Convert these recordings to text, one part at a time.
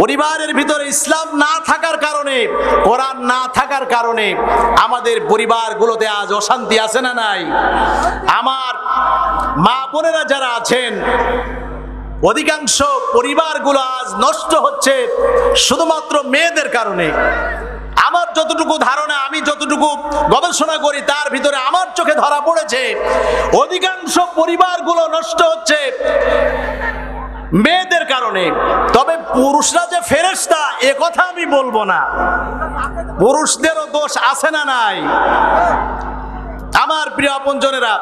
পরিবারের ভিতরে ইসলাম না থাকার কারণে, কোরআন না থাকার কারণে আমাদের পরিবারগুলোতে আজ অশান্তি আছে না নাই? আমার মা বোনেরা যারা আছেন, অধিকাংশ পরিবারগুলো আজ নষ্ট হচ্ছে শুধুমাত্র মেয়েদের কারণে। আমার যতটুকু ধারণা, আমি যতটুকু গবেষণা করি, তার ভিতরে আমার চোখে ধরা পড়েছে অধিকাংশ পরিবারগুলো নষ্ট হচ্ছে মেয়েদের কারণে। তবে পুরুষরা যে ফেরেশতা এ কথা আমি বলবো না, পুরুষদেরও দোষ আছে না নাই? আমার প্রিয় আপনজনেরা,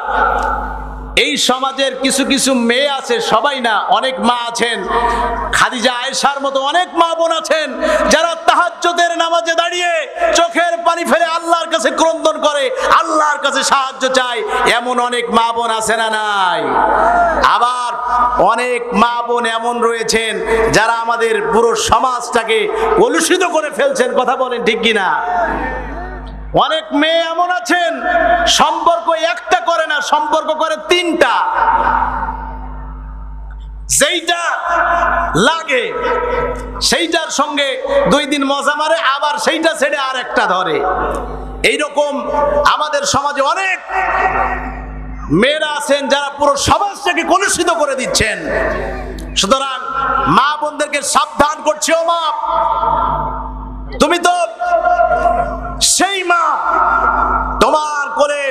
এই সমাজের কিছু কিছু মেয়ে আছে, সবাই না, অনেক মা আছেন, খাদিজা আয়েশার মতো অনেক মা বোন আছেন যারা তাহাজ্জুদের নামাজে দাঁড়িয়ে চোখের পানি ফেলে আল্লাহর কাছে ক্রন্দন করে, আল্লাহর কাছে সাহায্য চায়। এমন অনেক মা বোন আছে না নাই? আবার অনেক মা বোন এমন রয়েছেন যারা আমাদের পুরো সমাজটাকে কলুষিত করে ফেলছেন। কথা বলেন ঠিক কিনা? অনেক মেয়ে এমন আছেন সম্পর্ক একটা করে না, সম্পর্ক করে তিনটা। যেইটা লাগে সেইটার সঙ্গে 2 দিন মজা মারে, আবার সেইটা ছেড়ে আর একটা ধরে। এইরকম আমাদের সমাজে অনেক মেয়েরা আছেন যারা পুরো সমাজটাকে কলুষিত করে দিচ্ছেন। সুতরাং মা বোনদেরকে সাবধান করছি, ও মা, তুমি তো সেই মা, তোমার কোলে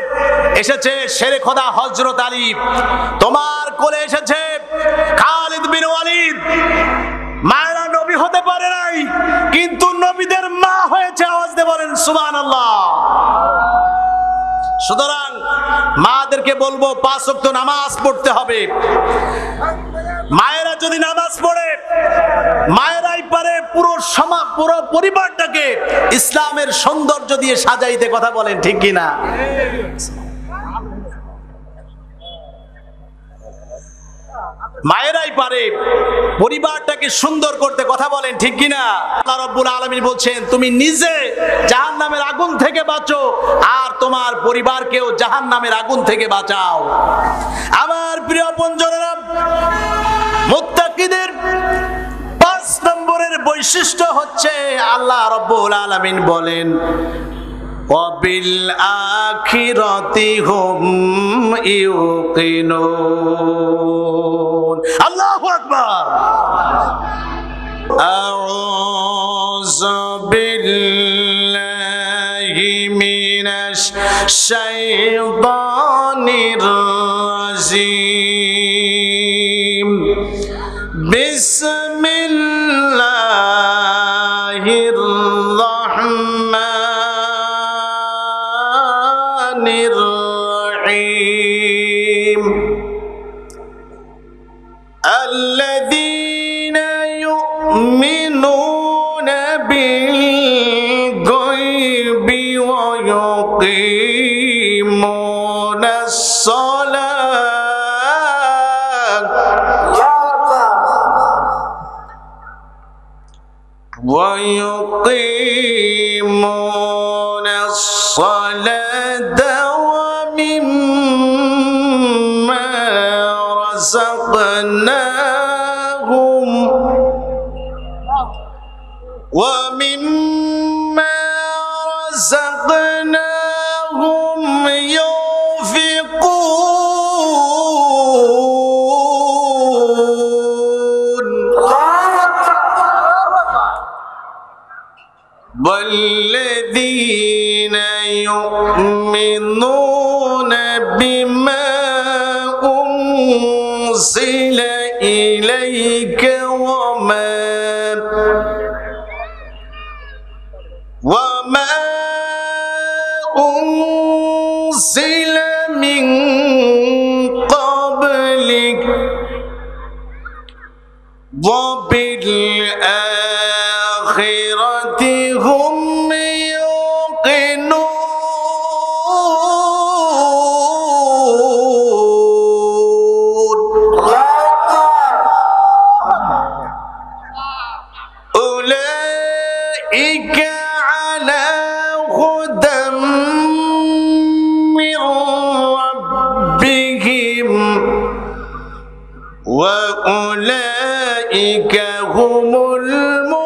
এসেছে শেরে খোদা হযরত আলী, তোমার কোলে এসেছে খালিদ বিন ওয়ালিদ। মায়েরা নবী হতে পারে নাই, কিন্তু নবীদের মা হয়েছে। আওয়াজ দিয়ে বলেন সুবহানাল্লাহ। সুতরাং মাদেরকে বলবো 5 ওয়াক্ত নামাজ পড়তে হবে। মায়েরা যদি নামাজ পড়ে, মায়েরাই পারে পুরো পরিবারটাকে ইসলামের সৌন্দর্য দিয়ে সাজাইতে। কথা বলেন ঠিক কিনা? মায়েরাই পারে পরিবারটাকে সুন্দর করতে। কথা বলেন ঠিক কিনা? আল্লাহ রাব্বুল আলামিন বলছেন, তুমি নিজে জাহান্নামের আগুন থেকে বাঁচো আর তোমার পরিবারকেও জাহান্নামের আগুন থেকে বাঁচাও। আমার প্রিয় আপনজনেরা, মুত্তাকিদের 5 নম্বরের বৈশিষ্ট্য হচ্ছে, আল্লাহ রাব্বুল আলামিন বলেন, ওয়াবিল আখিরাতি হুম ইউকিনুন। আল্লাহু আকবার। আউযু বিল্লাহি মিনাশ শাইতানির রাজিম। বিসমিল্লাহির রাহমানির রাহিম। আল্লাযীনা ইউমিনুনা বিল গায়বি ওয়া ইউকিমুনাস সালাত ওয়া ইউকিমুনাস সালাতা ওয়া মিম্মা রাযাকনাহুম ينفقون والذين يؤمنون بما أنزل إليك وما أنزل من قبلك وبالآخرة هم يوقنون. أولئك على هدى من ربهم وأولئك هم المفلحون.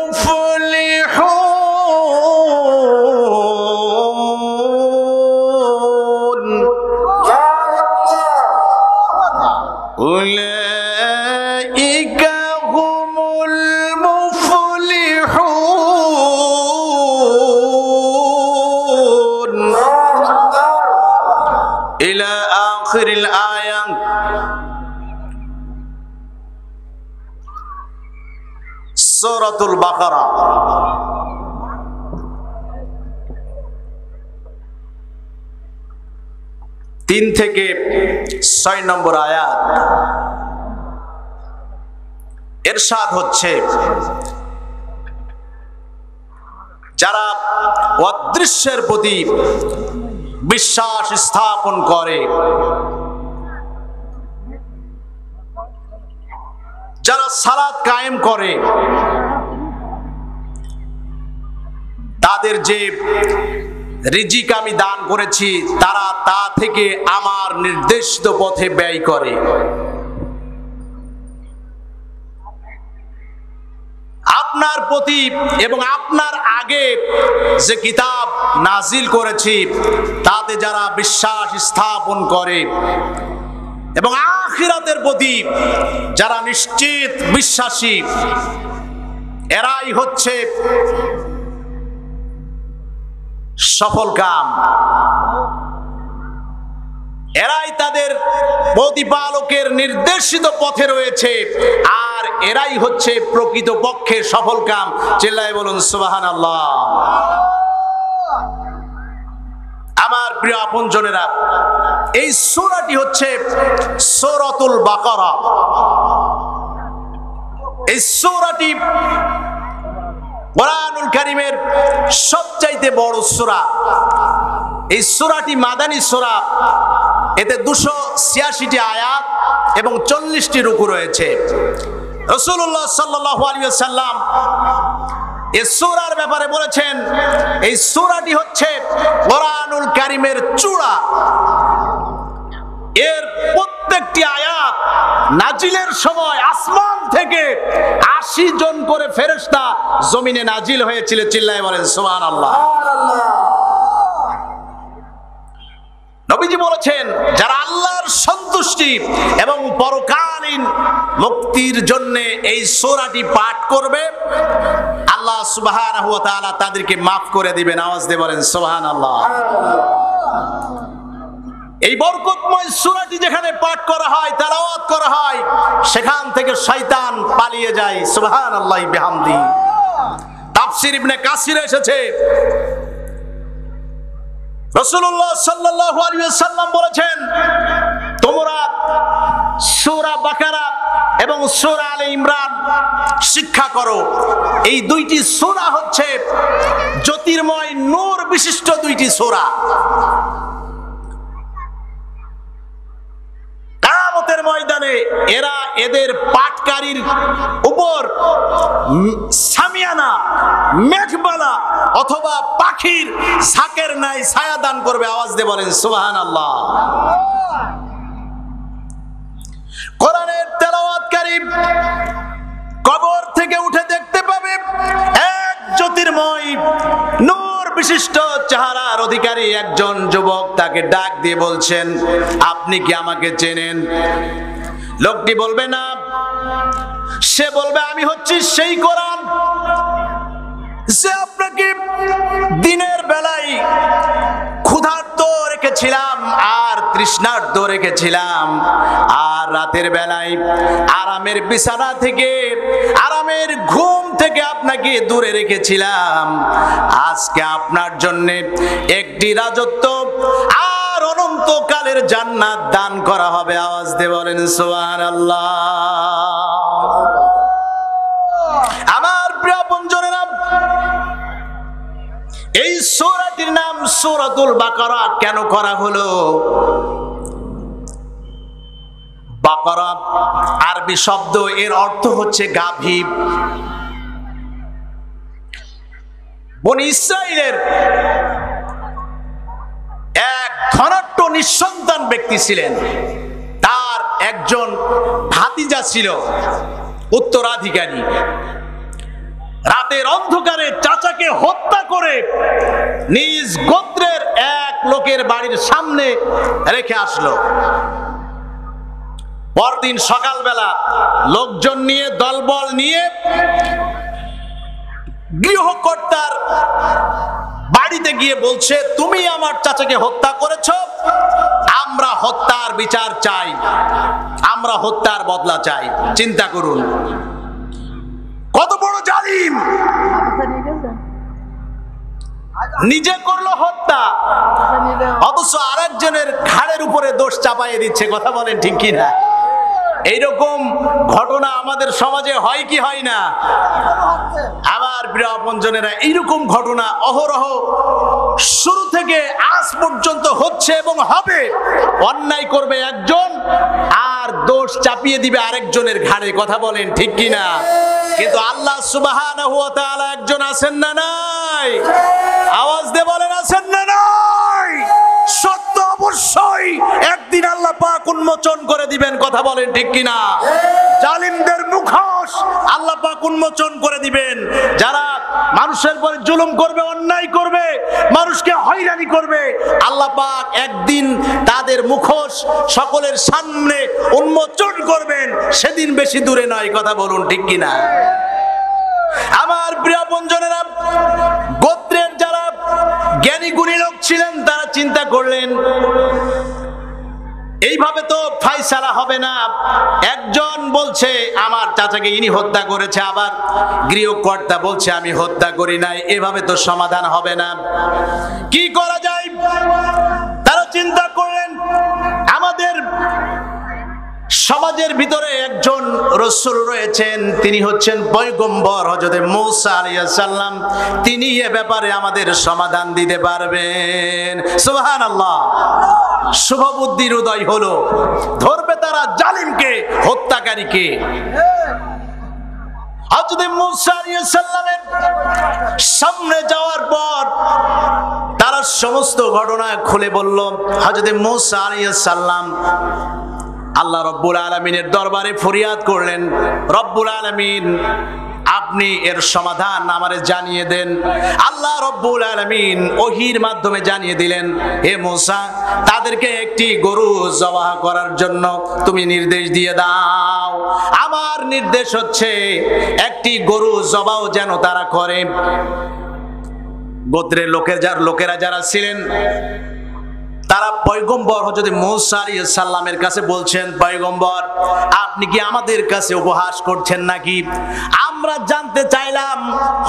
সূরাতুল বাকারা। তিন থেকে 6 নম্বর আয়াত। ইরশাদ হচ্ছে, যারা অদৃশ্যের প্রতি বিশ্বাস স্থাপন করে, যারা সালাত কায়েম করে, তাদের যে রিজিক আমি দান করেছি তারা তা থেকে আমার নির্দেশিত পথে ব্যয় করে। আপনার প্রতি এবং আপনার আগে যে কিতাব নাজিল করেছি তাতে যারা বিশ্বাস স্থাপন করে এবং আখিরাতের প্রতি যারা নিশ্চিত বিশ্বাসী, এরাই হচ্ছে সফলকাম, এরাই তাদের প্রতিপালকের নির্দেশিত পথে রয়েছে, আর এরাই হচ্ছে প্রকৃত পক্ষে সফলকাম। চিল্লায়ে বলুন সুবহানাল্লাহ। আমার প্রিয় আপনজনেরা, এই সূরাটি হচ্ছে সূরাতুল বাকারা। এই সূরাটি কোরআনুল কারীমের সবচাইতে বড় সূরা। এই সূরাটি মাদানী সূরা। এতে 286টি আয়াত এবং 40টি রুকু রয়েছে। রাসূলুল্লাহ সাল্লাল্লাহু আলাইহি ওয়াসাল্লাম এই সূরার ব্যাপারে বলেছেন, এই সূরাটি হচ্ছে কোরআনুল কারীমের চূড়া। এর প্রত্যেকটি আয়াত নাজিলের সময় আসমান থেকে 80 জন করে ফেরেশতা জমিনে নাজিল হয়েছিল। চিল্লায়ে বলেন সুবহানাল্লাহ। নবীজি বলেছেন, যারা আল্লাহর সন্তুষ্টি এবং পরকালীন মুক্তির জন্য এই সূরাটি পাঠ করবে, আল্লাহ সুবহানাহু ওয়া তাআলা তাদেরকে মাফ করে দিবেন। আওয়াজ দিয়ে বলেন সুবহানাল্লাহ। এই বরকতময় সূরাটি যেখানে পাঠ করা হয়, তেলাওয়াত করা হয়, সেখান থেকে শয়তান পালিয়ে যায়। সুবহানাল্লাহি বিহামদি। তাফসীর ইবনে কাসির এসেছে, রাসূলুল্লাহ সাল্লাল্লাহু আলাইহি ওয়াসাল্লাম বলেছেন, তোমরা সূরা বাকারা এবং সূরা আলে ইমরান শিক্ষা করো। এই দুইটি সূরা হচ্ছে জ্যোতির্ময় নূর বিশিষ্ট দুইটি সূরা। কিয়ামতের ময়দানে এরা এদের পাঠকারীর উপর সামিয়ানা, মেঘবালা অথবা পাখির ঝাঁকের ন্যায় ছায়া দান করবে। আওয়াজ দিয়ে বলেন সুবহানাল্লাহ। কোরআনের তেলাওয়াতকারী কবর থেকে উঠে দেখতে পাবে এক জ্যোতির্ময় নূর বিশিষ্ট চেহারার অধিকারী একজন যুবক তাকে ডাক দিয়ে বলছেন, আপনি কি আমাকে চেনেন? লোকটি বলবে না। সে বলবে, আমি হচ্ছি সেই কোরআন যে আপনাকে দিনের বেলায় ক্ষুধার্ত রেখেছিলাম আর তৃষ্ণার্ত রেখেছিলাম, আর রাতের বেলায় আরামের বিছানা থেকে, আরামের ঘুম থেকে আপনাকে দূরে রেখেছিলাম। আজকে আপনার জন্য একটি রাজত্ব আর অনন্তকালের জান্নাত দান করা হবে। আওয়াজ দিয়ে বলেন সুবহানাল্লাহ। আমার প্রিয় আপনজনেরা, এই সূরাটির নাম সূরাতুল বাকারা কেন করা হলো? বাকারা আরবি শব্দ, এর অর্থ হচ্ছে গাভী। বনি ইসরাইলের এক ধনাঢ্য নিঃসন্তান ব্যক্তি ছিলেন। তার একজন ভাতিজা ছিল উত্তরাধিকারী। রাতের অন্ধকারে চাচাকে হত্যা করে নিজ গোত্রের এক লোকের বাড়ির সামনে রেখে আসলো। পরদিন সকালবেলা লোকজন নিয়ে, দলবল নিয়ে গৃহকর্তার বাড়িতে গিয়ে বলছে, তুমি আমার চাচাকে হত্যা করেছো, আমরা হত্যার বিচার চাই, আমরা হত্যার বদলা চাই। চিন্তা করুন, কত বড় জালিম নিজে করলো হত্যা, অথচ আরেকজনের ঘাড়ের উপরে দোষ চাপাইয়ে দিচ্ছে। কথা বলেন ঠিক কিনা? এইরকম ঘটনা আমাদের সমাজে হয় কি হয় না? আমার প্রিয় আপনজনেরা, এইরকম ঘটনা অহরহ শুরু থেকে আজ পর্যন্ত হচ্ছে এবং হবে। অন্যায় করবে একজন আর দোষ চাপিয়ে দিবে আরেকজনের ঘাড়ে। কথা বলেন ঠিক কিনা? কিন্তু আল্লাহ সুবহানাহু ওয়া তাআলা একজন আছেন না নাই? আওয়াজ দিয়ে বলেন আছেন না নাই? সত্য অবশ্যই একদিন আল্লাহ পাক উন্মোচন করে দিবেন। কথা বলেন ঠিক কিনা? জালিমদের মুখোশ আল্লাহ পাক উন্মোচন করে দিবেন। যারা মানুষের উপর জুলুম করবে, অন্যায় করবে, মানুষকে হয়রানি করবে, আল্লাহ পাক একদিন তাদের মুখোশ সকলের সামনে উন্মোচন করবেন। সেদিন বেশি দূরে নয়। কথা বলুন ঠিক কিনা? আমার প্রিয় বন্ধুরা, গোত্রের যারা জ্ঞানী গুণী লোক ছিলেন তারা চিন্তা করলেন এইভাবে তো ফায়সালা হবে না। একজন বলছে আমার চাচাকে ইনি হত্যা করেছে, আবার গৃহকর্তা বলছে আমি হত্যা করি নাই। এভাবে তো সমাধান হবে না। কি করা যায়? তারা চিন্তা করলেন আমাদের সমাজের ভিতরে একজন রাসূল রয়েছেন, তিনি হচ্ছেন পয়গম্বর হযরত মূসা আলাইহিস সালাম। তিনি এ ব্যাপারে আমাদের সমাধান দিতে পারবেন। সুবহানাল্লাহ। শুভ বুদ্ধির উদয় হলো। ধরবে তারা জালিমকে, হত্যাকারীকে। হযরত মূসা আলাইহিস সালামের সামনে যাওয়ার পর তারা সমস্ত ঘটনা খুলে বলল। হযরত মূসা আলাইহিস সালাম আল্লাহ রব্বুল আলামিনের দরবারে ফরিয়াদ করলেন, রব্বুল আলামিন আপনি এর সমাধান আমারে জানিয়ে দেন। আল্লাহ রব্বুল আলামিন ওহীর মাধ্যমে জানিয়ে দিলেন, হে মূসা, তাদেরকে একটি গরু জবাহ করার জন্য তুমি নির্দেশ দিয়ে দাও। আমার নির্দেশ হচ্ছে একটি গরু জবাহ যেন তারা করে। গোত্রের লোকেরা যারা ছিলেন তারা পয়গম্বর হযরত মূসা আলাইহিস সালামের কাছে বলছেন, পয়গম্বর আপনি কি আমাদের কাছে উপহাস করছেন নাকি? আমরা জানতে চাইলাম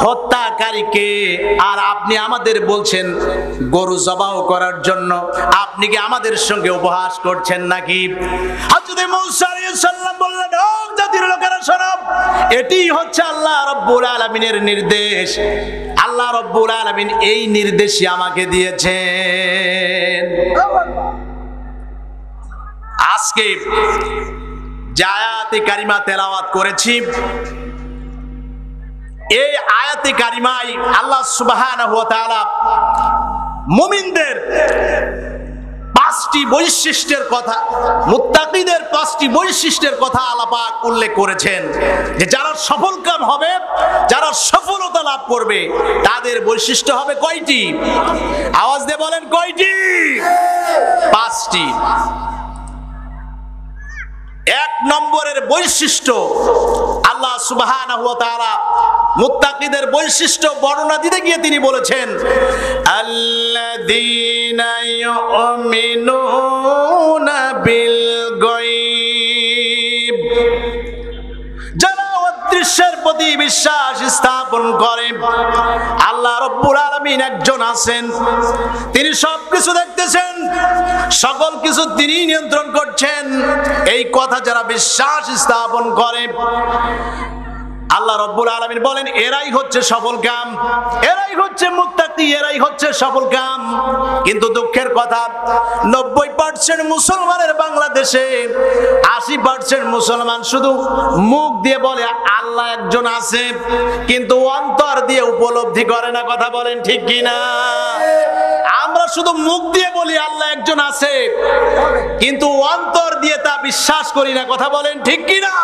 হত্যাকারীকে, আর আপনি আমাদের বলছেন গরু জবাহ করার জন্য। আপনি কি আমাদের সঙ্গে উপহাস করছেন নাকি? হযরত মূসা আলাইহিস সালাম বললেন, ও জাতির লোকেরা শোনো, এটি হচ্ছে আল্লাহ রাব্বুল আলামিনের নির্দেশ। আল্লাহ রাব্বুল আলামিন এই নির্দেশই আমাকে দিয়েছেন। আজকে যে আয়াতে কারিমা তেলাওয়াত করেছি, এই আয়াতে কারিমায় আল্লাহ সুবহানাহু ওয়া তাআলা মুমিনদের পাঁচটি বৈশিষ্ট্যের কথা, মুত্তাকিদের পাঁচটি বৈশিষ্ট্যের কথা আল্লাহ পাক উল্লেখ করেছেন, যে যারা সফলকাম হবে, যারা সফলতা লাভ করবে, তাদের বৈশিষ্ট্য হবে কয়টি? আওয়াজ দিয়ে বলেন কয়টি? পাঁচটি। এক নম্বরের বৈশিষ্ট্য আল্লাহ সুবহানাহু ওয়া তাআলা মুত্তাকিদের বৈশিষ্ট্য বর্ণনা দিতে গিয়ে তিনি বলেছেন, আল্লাযীনা ইউমিনুনা বিল গায়ব, যারা অদৃশ্যের প্রতি বিশ্বাস স্থাপন করে। আল্লাহ রাব্বুল আলামিন একজন আছেন, তিনি সবকিছু দেখতেছেন, সকল কিছু তিনি নিয়ন্ত্রণ করছেন। এই কথা যারা বিশ্বাস স্থাপন করে, আল্লাহ রাব্বুল আলামিন বলেন এরাই হচ্ছে সফল কাম, এরাই হচ্ছে মুত্তাকি, এরাই হচ্ছে সফল কাম। কিন্তু দুঃখের কথা, 90% মুসলমানের বাংলাদেশে 80% মুসলমান শুধু মুখ দিয়ে বলে আল্লাহ একজন আছে, কিন্তু অন্তর দিয়ে উপলব্ধি করে না। কথা বলেন ঠিক কিনা? আমরা শুধু মুখ দিয়ে বলি আল্লাহ একজন আছে, কিন্তু অন্তর দিয়ে তা বিশ্বাস করি না। কথা বলেন ঠিক কিনা?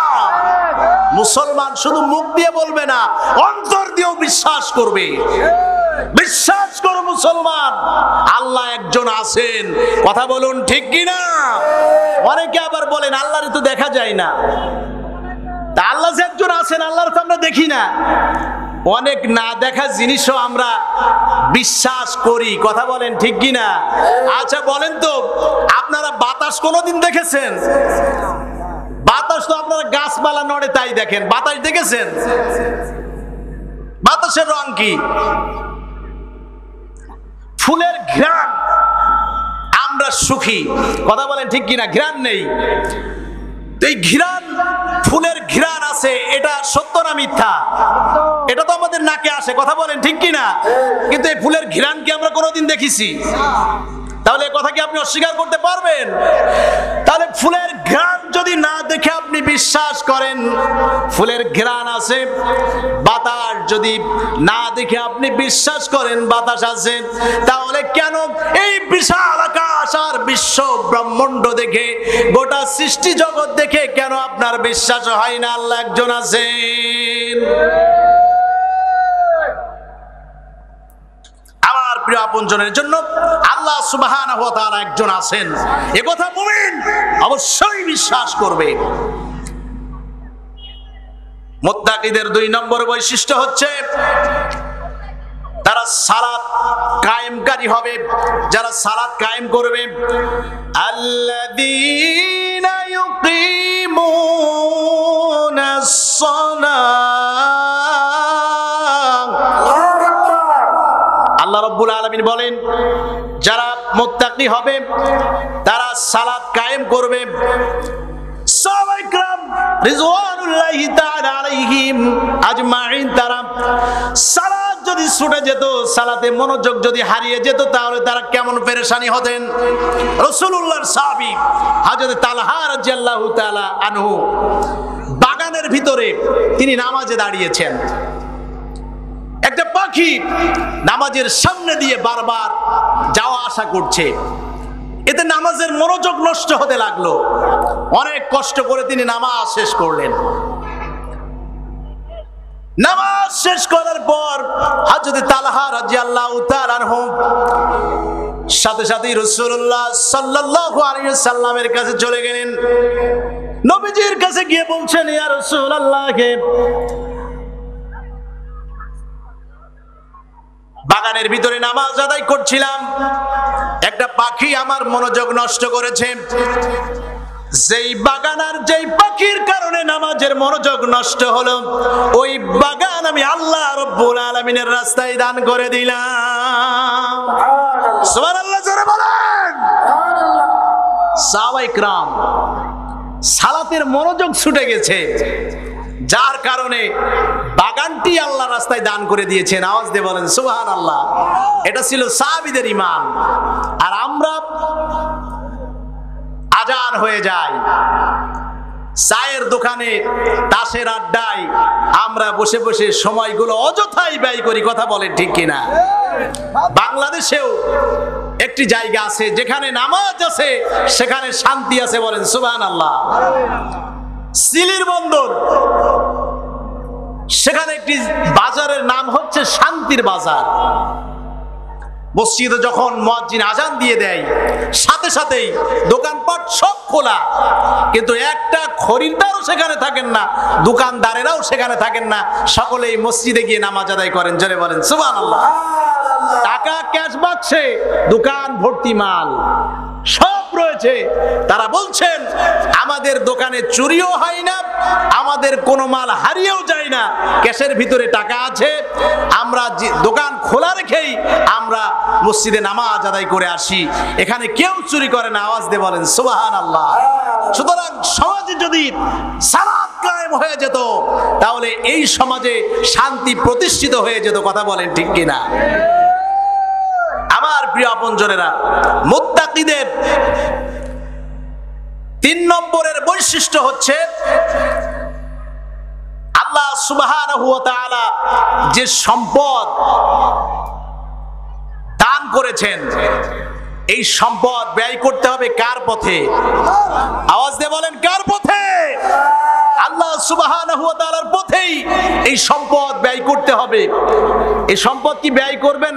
মুসলমান শুধু মুখ দিয়ে বলবে না, অন্তর দিয়েও বিশ্বাস করবে। বিশ্বাস করো মুসলমান, আল্লাহ একজন আছেন। কথা বলুন ঠিক কিনা? অনেকে আবার বলেন আল্লাহর তো দেখা যায় না। তা আল্লাহ যে একজন আছেন, আল্লাহর তো আমরা দেখি না। অনেক না দেখা জিনিসও আমরা বিশ্বাস করি। কথা বলেন ঠিক কিনা? আচ্ছা বলেন তো, আপনারা বাতাস কোনোদিন দেখেছেন? বাতাস তো আপনারা গাছপালা নড়ে তাই দেখেন, বাতাস দেখেছেন? বাতাসের রং কি? ফুলের ঘ্রাণ। আমরা সুখী, কথা বলেন ঠিক কিনা? ঘ্রাণ নেই। এই ঘ্রাণ, ফুলের ঘ্রাণ আছে, এটা সত্য না মিথ্যা? এটা তো আমাদের নাকে আসে, কথা বলেন ঠিক কিনা? কিন্তু এই ফুলের ঘ্রাণ কি আমরা কোনোদিন দেখেছি? তাহলে এই কথা কি আপনি অস্বীকার করতে পারবেন? তাহলে ফুলের ঘ্রাণ যদি না দেখে আপনি বিশ্বাস করেন ফুলের ঘ্রাণ আছে, বাতাস যদি না দেখে আপনি বিশ্বাস করেন বাতাস আছে, তাহলে কেন এই বিশাল আকাশ আর বিশ্ব ব্রহ্মাণ্ড দেখে, গোটা সৃষ্টি জগৎ দেখে কেন আপনার বিশ্বাস হয় না আল্লাহ একজন আছেন? আমার প্রিয় আপনজনের জন্য আল্লাহ সুবহানাহু ওয়া তাআলা একজন আছেন, এ কথা মুমিন অবশ্যই বিশ্বাস করবে। মুত্তাকিদের 2 নম্বর বৈশিষ্ট্য হচ্ছে তারা সালাত কায়েমকারী হবে। যারা সালাত কায়েম করবে, আল্লাযীনা ইউকিমুনাস সালাত। আল্লাহ রাব্বুল আলামিন বলেন যারা মুত্তাকি হবে তারা সালাত কায়েম করবে। সাহাবায়ে কিরাম রিজওয়ানুল্লাহি তাআলা আলাইহিম আজমাইন, তারা সালাত যদি ছুটে যেত, সালাতে মনোযোগ যদি হারিয়ে যেত, তাহলে তারা কেমন পেরেশানি হতেন। রাসূলুল্লাহর সাহাবী হযরত তালহা রাদিয়াল্লাহু তাআলা আনহু বাগানের ভিতরে তিনি নামাজে দাঁড়িয়েছেন। একটা পাখি নামাজের সামনে দিয়ে বারবার যাওয়া আসা করছে, এতে নামাজের মনোযোগ নষ্ট হতে লাগলো। অনেক কষ্ট করে তিনি নামাজ শেষ করলেন। নামাজ শেষ করার পর হযরত তালহা রাদিয়াল্লাহু তাআলা আনহু সাথে সাথে রাসূলুল্লাহ সাল্লাল্লাহু আলাইহি ওয়াসাল্লামের কাছে চলে গেলেন। নবীজির কাছে গিয়ে বলছেন, ইয়া রাসূলুল্লাহ, বাগানের ভিতরে নামাজ আদায় করছিলাম, একটা পাখি আমার মনোযোগ নষ্ট করেছে। যেই বাগান আর যেই পাখির কারণে নামাজের মনোযোগ নষ্ট হলো, ওই বাগান আমি আল্লাহ রাব্বুল আলামিনের রাস্তায় দান করে দিলাম। সুবহানাল্লাহ, জোরে বলেন। সাহাবায়ে কিরাম সালাতের মনোযোগ ছুটে গেছে, যার কারণে বাগানটি আল্লাহ রাস্তায় দান করে দিয়েছেন। আওয়াজ দিয়ে বলেন সুবহানাল্লাহ। এটা ছিল সাহাবীদের ঈমান। আর আমরা আজান হয়ে যায়, চায়ের দোকানে, তাসের আড্ডায় আমরা বসে বসে সময়গুলো অযথাই ব্যয় করি, কথা বলেন ঠিক কিনা? বাংলাদেশেও একটি জায়গা আছে যেখানে নামাজ আছে, সেখানে শান্তি আছে, বলেন সুবহানাল্লাহ। সিলির বন্দর, সেখানে একটি বাজারের নাম হচ্ছে শান্তির বাজার। মসজিদে যখন মুয়াজ্জিন আজান দিয়ে দেয়, সাথে সাথেই দোকানপাট সব খোলা, কিন্তু একটা খরিদ্দারও সেখানে থাকেন না, দোকানদারেরাও সেখানে থাকেন না, সকলেই মসজিদে গিয়ে নামাজ আদায় করেন। জোরে বলেন সুবহানাল্লাহ। টাকা ক্যাশ বাক্সে, দোকান ভর্তি মাল সব রয়েছে। তারা বলছেন আমাদের দোকানে চুরিও হয় না, আমাদের কোনো মাল হারিয়েও যায় না, ক্যাশের ভিতরে টাকা আছে, আমরা দোকান খোলা রেখেই আমরা মসজিদে নামাজ আদায় করে আসি, এখানে কেউ চুরি করে না। আওয়াজ দিয়ে বলেন সুবহানাল্লাহ। সুতরাং সমাজে যদি সালাত কায়েম হয়ে যেত, তাহলে এই সমাজে শান্তি প্রতিষ্ঠিত হয়ে যেত, কথা বলেন ঠিক কিনা? আমার প্রিয় আপনজনেরা, মুত্তাকিদের 3 নম্বরের বৈশিষ্ট্য হচ্ছে আল্লাহ সুবহানাহু ওয়া তাআলা যে সম্পদ দান করেছেন, এই সম্পদ ব্যয় করতে হবে কার পথে? আওয়াজ দিয়ে বলেন, কার পথে? আল্লাহ সুবহানাহু ওয়া তাআলার পথেই এই সম্পদ ব্যয় করতে হবে। এই সম্পদ কি ব্যয় করবেন?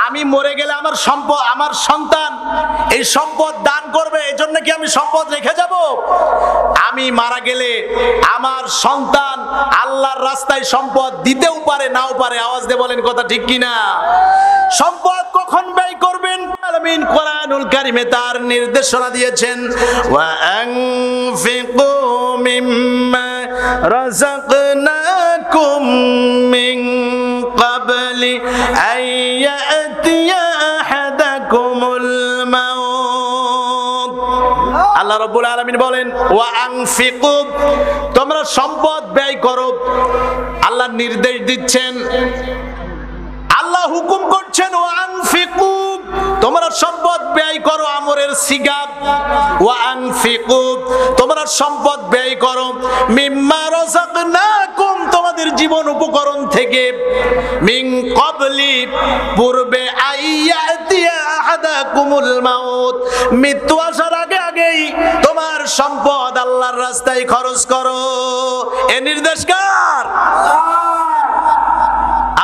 আমি মরে গেলে আমার সম্পদ, আমার সন্তান এই সম্পদ দান করবে, এজন্য কি আমি সম্পদ রেখে যাব? আমি মারা গেলে আমার সন্তান আল্লাহর রাস্তায় সম্পদ দিতেও পারে, নাও পারে। আওয়াজ দিয়ে বলেন কথা ঠিক কিনা? সম্পদ কখন ব্যয় করবেন? আমিন কোরআনুল কারীমে তার নির্দেশনা দিয়েছেন, ওয়া আনফিকু মিম্মা রাযাকনাকুম মিন আল্লাহ রাব্বুল আলামিন বলেন ওয়া আনফিকু, তোমরা সম্পদ ব্যয় করো। আল্লাহ নির্দেশ দিচ্ছেন, আল্লাহ হুকুম করছেন ওয়া আনফিকু, তোমরা সম্পদ ব্যয় করো। আমরের সিগা ওয়া আনফিকু, তোমরা সম্পদ ব্যয় করো। মিম্মা রাযাকনাকুম, তোমাদের জীবন উপকরণ থেকে। মিন ক্বাবলি, পূর্বে আইয়াতিয়া আহাদাকুমুল মাউত, মৃত্যু আসার আগে আগেই তোমার সম্পদ আল্লাহর রাস্তায় খরচ করো। এ নির্দেশ কার?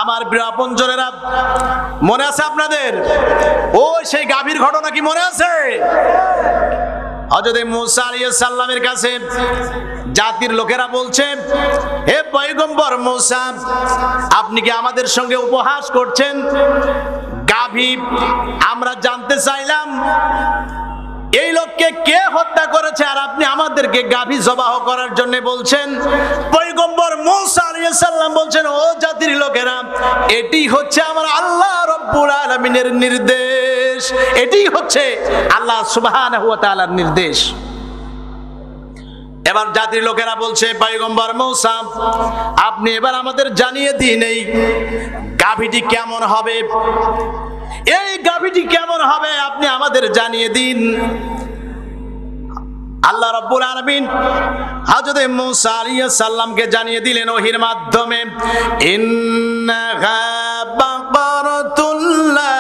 আমার প্রিয় আপনজনেরা, মনে আছে আপনাদের ওই সেই গাভীর ঘটনা কি মনে আছে? হযরত মূসা আলাইহিস সালামের কাছে জাতির লোকেরা বলছে, হে পয়গম্বর মূসা, আপনি কি আমাদের সঙ্গে উপহাস করছেন? গাভী আমরা জানতে চাইলাম এই লোককে কে হত্যা করেছে, আর আপনি আমাদেরকে গাভী জবাহ করার জন্য বলছেন। পয়গম্বর মূসা আলাইহিস সালাম বলছেন, ও জাতির লোকেরা, এটি হচ্ছে আমার আল্লাহ রাব্বুল আলামিনের নির্দেশ, এটি হচ্ছে আল্লাহ সুবহানাহু ওয়া তাআলার নির্দেশ। এবার জাতির লোকেরা বলছে, পয়গম্বর মূসা, আপনি এবার আমাদের জানিয়ে দিন এই গাভীটি কেমন হবে, এই গাভীটি কেমন হবে আপনি আমাদের জানিয়ে দিন। আল্লাহ রাব্বুল আলামিন হযরত মূসা আলাইহিস সালামকে জানিয়ে দিলেন ওহীর মাধ্যমে, ইন্নাহা বাকারাতুল লা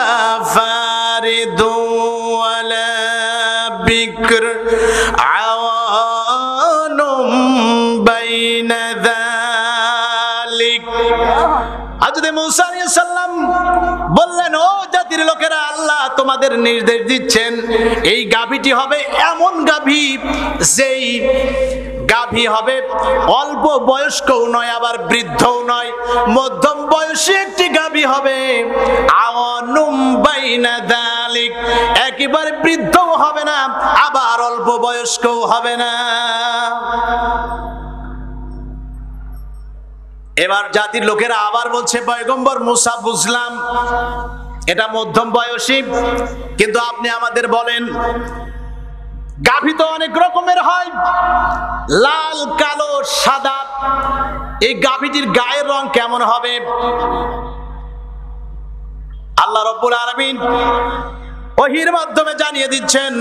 ফারিদু ওয়ালা বিকর আওয়ানুম বাইনা যালিক। হযরত মূসা আলাইহিস সালাম বললেন, ও জাতির লোকেরা, আল্লাহ তোমাদের নির্দেশ দিচ্ছেন এই গাভীটি হবে এমন গাভী, যেই গাভী হবে অল্প বয়স্কও নয় আবার বৃদ্ধও নয়, মধ্যম বয়সী একটি গাভী হবে। আওয়ানুম বাইনা যালিক, একেবারে বৃদ্ধও হবে না আবার অল্প বয়স্কও হবে না। এবার জাতির লোকেরা আবার বলছে, পয়গম্বর মূসা, বুঝলাম এটা মধ্যম বয়সী, কিন্তু আপনি আমাদের বলেন গাভী তো অনেক রকমের হয়, লাল, কালো, সাদা, এই গাভীটির গায়ের রং কেমন হবে? আল্লাহ রাব্বুল আলামিন ওহীর মাধ্যমে জানিয়ে দিচ্ছেন,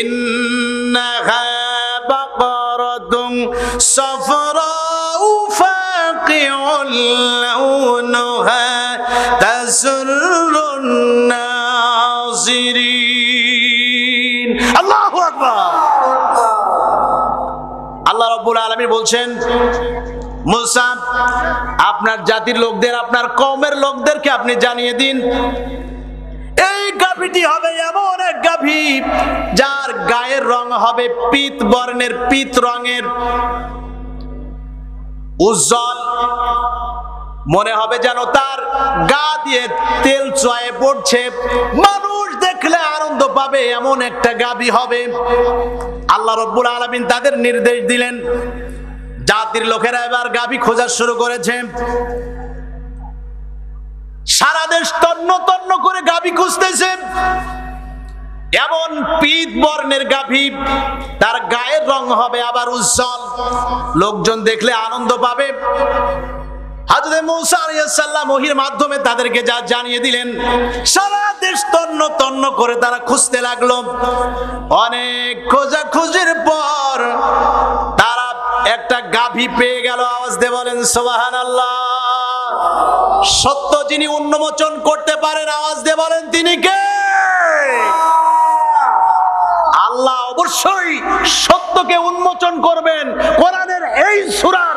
ইন্নাহা বাকারাতুন সাফরাউ ফাকিউল লাউনুহা তাসুরুন নাযিরিন। আল্লাহু আকবার। আল্লাহ রাব্বুল আলামিন বলছেন, মূসা, আপনার জাতির লোকদের, আপনার কওমের লোকদেরকে আপনি জানিয়ে দিন এই গাভীটি হবে এমন এক গাভী যার গায়ের রং হবে পীত বর্ণের, পীত রঙের, উজ্জ্বল, মনে হবে যেন তার গা দিয়ে তেল চুয়ে পড়ছে, মানুষ দেখলে আনন্দ পাবে এমন একটা গাভী হবে। আল্লাহ রাব্বুল আলামিন তাদের নির্দেশ দিলেন। জাতির লোকেরা এবার গাভী খোঁজা শুরু করেছে। সারা দেশ তন্ন তন্ন করে গাভী খুঁজতেছে, এমন পীত বর্ণের গাভী, তার গায়ের রং হবে আবার উজ্জ্বল, লোকজন দেখলে আনন্দ পাবে। হযরত মূসা আলাইহিস সালাম ওহীর মাধ্যমে তাদেরকে যা জানিয়ে দিলেন, সারা দেশ তন্ন তন্ন করে তারা খুঁজতে লাগলো। অনেক খোঁজাখুঁজির পর তারা একটা গাভী পেয়ে গেল। আওয়াজ দিয়ে বলেন সুবহানাল্লাহ। সত্য যিনি উন্মোচন করতে পারেন, আওয়াজ দিয়ে বলেন তিনি কে? আল্লাহ অবশ্যই সত্যকে উন্মোচন করবেন। কোরআনের এই সূরার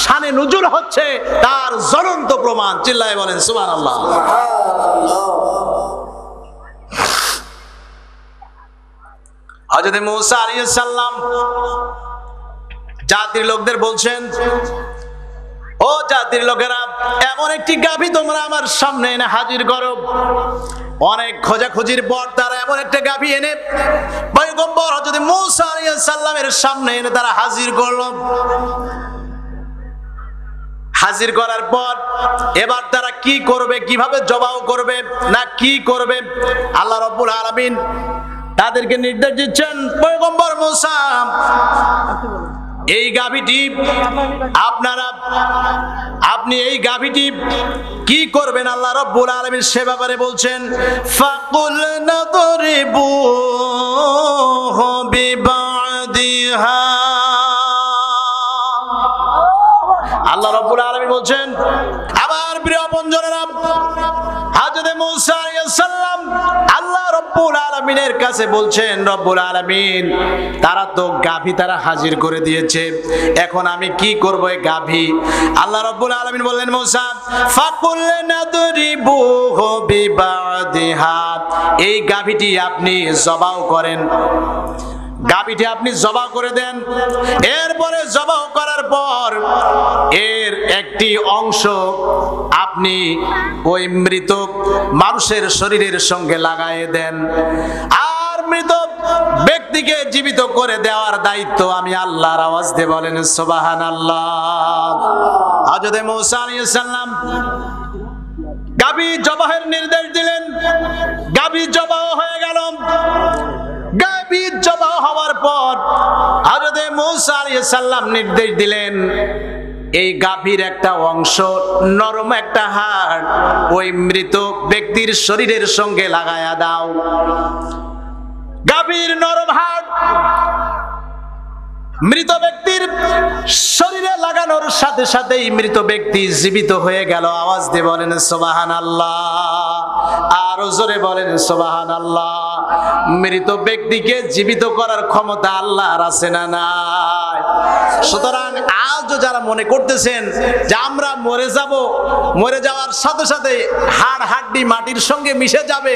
শানে নুজুল হচ্ছে তার জ্বলন্ত প্রমাণ। চিল্লায়ে বলেন সুবহানাল্লাহ। হযরত মূসা আলাইহিস সালাম জাতির লোকদের বলছেন, ও জাতির লোকেরা, এমন একটি গাভী তোমরা আমার সামনে এনে হাজির করো। অনেক খোঁজাখুঁজির পর তারা এমন একটা গাভী এনে পয়গম্বর হযরত মূসা আলাইহিস সালামের সামনে এনে তারা হাজির করলো। হাজির করার পর এবার তারা কি করবে, কিভাবে জবাহ করবে না কি করবে, আল্লাহ রাব্বুল আলামিন তাদেরকে নির্দেশ দিচ্ছেন পয়গম্বর মূসা, এই গাভীটি আপনি এই গাভীটি কি করবেন? আল্লাহ রাব্বুল আলামিন সে ব্যাপারে বলছেন ফাকুল নাদরিবুহু বিবাদিহা। আল্লাহ রাব্বুল আলামিন বলছেন, আমার প্রিয় বন্ধুরা, হযরত মূসা আলাইহিস সালাম আল্লাহ রাব্বুল আলামিনের কাছে বলছেন, রব্বুল আলামিন তারা তো গাভী তারা হাজির করে দিয়েছে, এখন আমি কি করব এই গাভী? আল্লাহ রাব্বুল আলামিন বললেন, মূসা ফাকুল নাদরিবুহু বিবাদিহা, এই গাভীটি আপনি জবাহ করেন, গাভীটি আপনি জবাহ করে দেন। এরপরে জবাহ করার পর এর একটি অংশ আপনি ওই মৃত মানুষের শরীরের সঙ্গে লাগায়ে দেন, আর মৃত ব্যক্তিকে জীবিত করে দেওয়ার দায়িত্ব আমি আল্লাহর। আওয়াজ দিয়ে বলেন সুবহানাল্লাহ। হযরত মূসা আলাইহিস সালাম গাভী জবাহের নির্দেশ দিলেন, গাভী জবাহ হয়ে গেল। গাভী জবাহ হওয়ার পর হযরত মূসা আলাইহিস সালাম নির্দেশ দিলেন, এই গাভীর একটা অংশ নরম একটা হাড় ওই মৃত ব্যক্তির শরীরের সঙ্গে লাগায়া দাও। গাভীর নরম হাড় মৃত ব্যক্তির শরীরে লাগানোর সাথে সাথেই মৃত ব্যক্তি জীবিত হয়ে গেল। আওয়াজ দিয়ে বলেন সুবহানাল্লাহ, আরো জোরে বলেন সুবহানাল্লাহ। মৃত ব্যক্তিকে জীবিত করার ক্ষমতা আল্লাহর আছে না নাই? সুতরাং আজও যারা মনে করতেছেন যে আমরা মরে যাব, মরে যাওয়ার সাথে সাথে হাড় হাড্ডি মাটির সঙ্গে মিশে যাবে,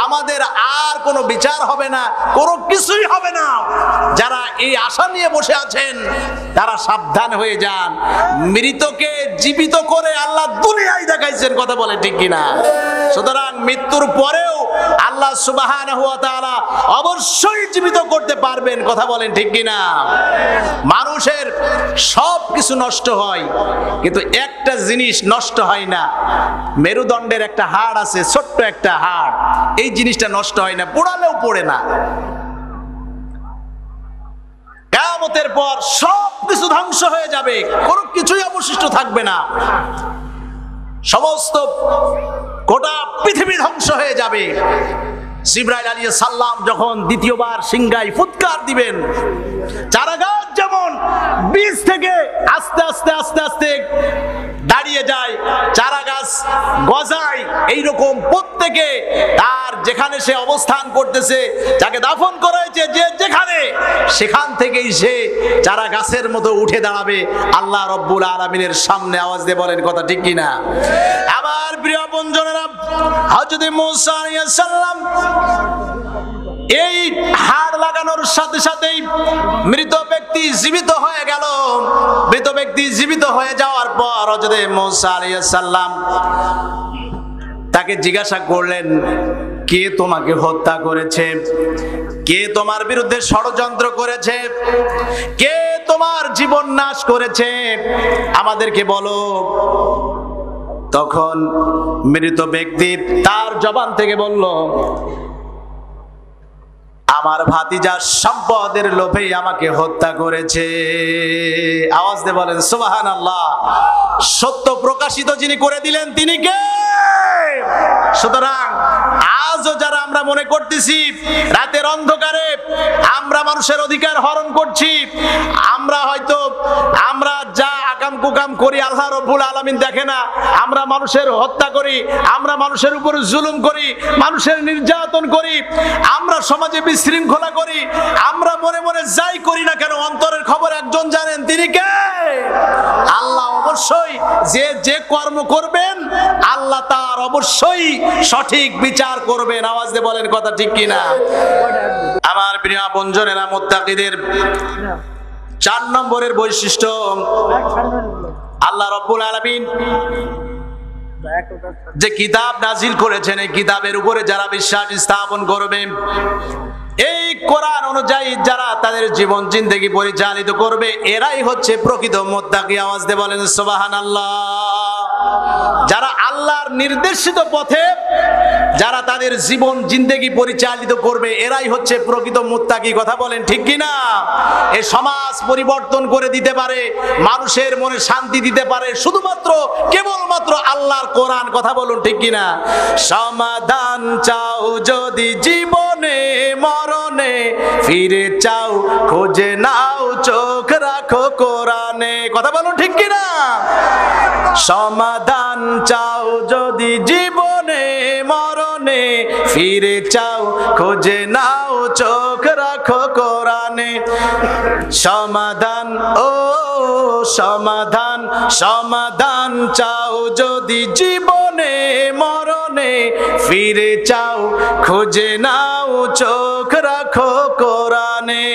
আমাদের আর কোনো বিচার হবে না, কোনো কিছুই হবে না, যারা এই আশা নিয়ে বসে আছেন তারা সাবধান হয়ে যান। মৃতকে জীবিত করে আল্লাহ দুনিয়ায় দেখাইছেন, কথা বলে ঠিক কিনা? সুতরাং মৃত্যুর পরেও আল্লাহ সুবহানাহু ওয়া তাআলা অবশ্যই জীবিত করতে পারবেন, কথা বলেন ঠিক কিনা? মানুষের সব কিছু নষ্ট হয় কিন্তু একটা জিনিস নষ্ট হয় না, মেরুদণ্ডের একটা হাড় আছে, ছোট্ট একটা হাড়, এই জিনিসটা নষ্ট হয় না, পোড়ালেও পড়ে না। কিয়ামতের পর সব কিছু ধ্বংস হয়ে যাবে, কোনো কিছুই অবশিষ্ট থাকবে না, সমস্ত গোটা পৃথিবী ধ্বংস হয়ে যাবে। জিবরাইল আলাইহিস সালাম যখন দ্বিতীয়বার সিংহায় ফুৎকার দিবেন, চারাগাছ যেমন বীজ থেকে আস্তে আস্তে আস্তে আস্তে দাঁড়িয়ে যায়, চারাগাছ গজায়, এইরকম প্রত্যেকে তার যেখানে সে অবস্থান করতেছে, যাকে দাফন করা হয়েছে যে যেখানে, সেখান থেকেই সে চারা গাছের মতো উঠে দাঁড়াবে আল্লাহ রব্বুল আলামিনের সামনে। আওয়াজ দিয়ে বলেন কথা ঠিক কিনা? আমার প্রিয় বন্ধুরা, হযরত মূসা আলাইহিস সালাম এই হাড় লাগানোর সাথে সাথেই মৃত ব্যক্তি জীবিত হয়ে গেল। মৃত ব্যক্তি জীবিত হয়ে যাওয়ার পর হযরত মূসা আলাইহিস সালাম তাকে জিজ্ঞাসা করলেন, কে তোমাকে হত্যা করেছে? কে তোমার বিরুদ্ধে ষড়যন্ত্র করেছে? কে তোমার জীবন নাশ করেছে? আমাদেরকে বলো। তখন মৃত ব্যক্তি তার জবান থেকে বলল, আমার ভাতিজা সম্পদের লোভে আমাকে হত্যা করেছে। আওয়াজ দিয়ে বলেন সুবহানাল্লাহ। সত্য প্রকাশিত যিনি করে দিলেন তিনি কে? সুতরাং আজও যারা আমরা মনে করতেছি রাতের অন্ধকারে আমরা মানুষের অধিকার হরণ করছি, আমরা হয়তো আমরা যা আকাম কুকাম করি আল্লাহ রাব্বুল আলামিন দেখে না, আমরা মানুষের হত্যা করি, আমরা মানুষের উপর জুলুম করি, মানুষের নির্যাতন করি, আমরা সমাজে বিশৃঙ্খলা করি, আমরা মনে মনে যাই করি না কেন, অন্তরের খবর একজন জানেন, তিনি কে? আল্লাহ। অবশ্যই যে যে কর্ম করবেন আল্লাহ তার অবশ্যই সঠিক বিচার করবেন। আওয়াজ দিয়ে বলেন কথা ঠিক কিনা? আমার প্রিয় বন্ধুরা, মুত্তাকিদের 4 নম্বরের বৈশিষ্ট্য, আল্লাহ রাব্বুল আলামিন যে কিতাব নাজিল করেছেন, এই কিতাবের উপরে যারা বিশ্বাস স্থাপন করবে, এই কোরআন অনুযায়ী যারা তাদের জীবন জিন্দেগি পরিচালিত করবে, এরাই হচ্ছে প্রকৃত মুত্তাকি। আওয়াজ দিয়ে বলেন সুবহানাল্লাহ। যারা আল্লাহর আল্লাহর নির্দেশিত পথে যারা তাদের জীবন জিন্দেগি পরিচালিত করবে, এরাই হচ্ছে প্রকৃত মুত্তাকি। কথা বলেন ঠিক কিনা? এই সমাজ পরিবর্তন করে দিতে পারে, মানুষের মনে শান্তি দিতে পারে শুধুমাত্র কেবলমাত্র আল্লাহর কোরআন। কথা বলুন ঠিক কিনা? সমাধান চাও যদি জীবনে মরণে, ফিরে চাও খোঁজে নাও চোখ রাখো কোরআনে। কথা বলুন ঠিক কিনা? সমাধান চাও যদি জীবনে মরণে, ফিরে চাও খোঁজে নাও চোখ রাখো কোরআনে। সমাধান ও সমাধান, সমাধান চাও যদি জীবনে মরণে, ফিরে চাও খুঁজে নাও চোখ রাখো কোরআনে।